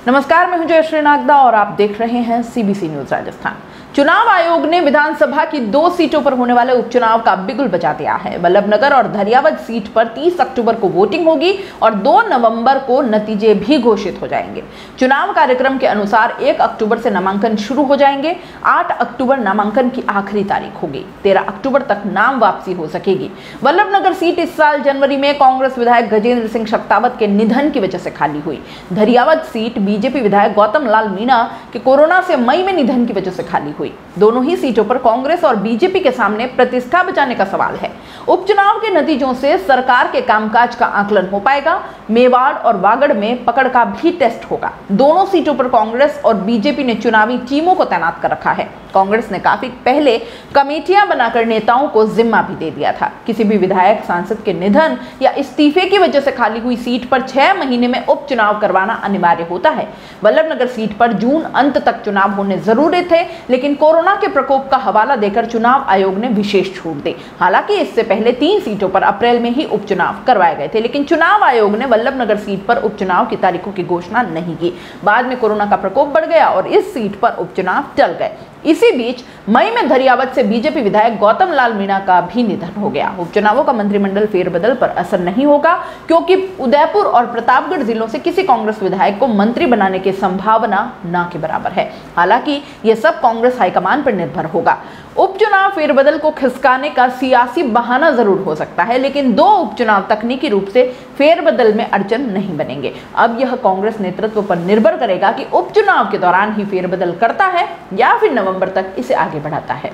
नमस्कार, मैं हूं जयश्री नागदा और आप देख रहे हैं सीबीसी न्यूज राजस्थान। चुनाव आयोग ने विधानसभा की 2 सीटों पर होने वाले उपचुनाव का बिगुल बजा दिया है। वल्लभनगर और धरियावद सीट पर 30 अक्टूबर को वोटिंग होगी और 2 नवंबर को नतीजे भी घोषित हो जाएंगे। चुनाव कार्यक्रम के अनुसार 1 अक्टूबर से नामांकन शुरू हो जाएंगे। 8 अक्टूबर नामांकन की आखिरी तारीख होगी। 13 अक्टूबर तक नाम वापसी हो सकेगी। वल्लभनगर सीट इस साल जनवरी में कांग्रेस विधायक गजेंद्र सिंह शक्तावत के निधन की वजह से खाली हुई। धरियावद सीट बीजेपी विधायक गौतम लाल मीणा के कोरोना से मई में निधन की वजह से खाली हुई। दोनों ही सीटों पर कांग्रेस और बीजेपी के सामने प्रतिष्ठा बचाने का सवाल है। उपचुनाव के नतीजों से सरकार के कामकाज का आकलन हो पाएगा। मेवाड़ और वागड़ में पकड़ का भी टेस्ट होगा। दोनों सीटों पर कांग्रेस और बीजेपी ने चुनावी टीमों को तैनात कर रखा है। कांग्रेस ने काफी पहले कमेटियां बनाकर नेताओं को जिम्मा भी दे दिया था। किसी भी विधायक सांसद के निधन या इस्तीफे की वजह से खाली हुई सीट पर 6 महीने में उपचुनाव करवाना अनिवार्य होता है। वल्लभनगर सीट पर जून अंत तक चुनाव होने जरूरी थे, लेकिन कोरोना के प्रकोप का हवाला देकर चुनाव आयोग ने विशेष छूट दी। हालांकि इससे पहले 3 सीटों पर अप्रैल में ही उपचुनाव करवाए गए थे, लेकिन चुनाव आयोग ने वल्लभनगर सीट पर उपचुनाव की तारीखों की घोषणा नहीं की। बाद में कोरोना का प्रकोप बढ़ गया और इस सीट पर उपचुनाव टल गए। इसी बीच मई में धरियावद से बीजेपी विधायक गौतम लाल मीणा का भी निधन हो गया। उपचुनावों का मंत्रिमंडल फेरबदल पर असर नहीं होगा, क्योंकि उदयपुर और प्रतापगढ़ जिलों से किसी कांग्रेस विधायक को मंत्री बनाने की संभावना न के बराबर है। हालांकि यह सब कांग्रेस हाईकमान पर निर्भर होगा। उपचुनाव फेरबदल को खिसकाने का सियासी बहाना जरूर हो सकता है, लेकिन 2 उपचुनाव तकनीकी रूप से फेरबदल में अड़चन नहीं बनेंगे। अब यह कांग्रेस नेतृत्व पर निर्भर करेगा कि उपचुनाव के दौरान ही फेरबदल करता है या फिर नवंबर तक इसे आगे बढ़ाता है।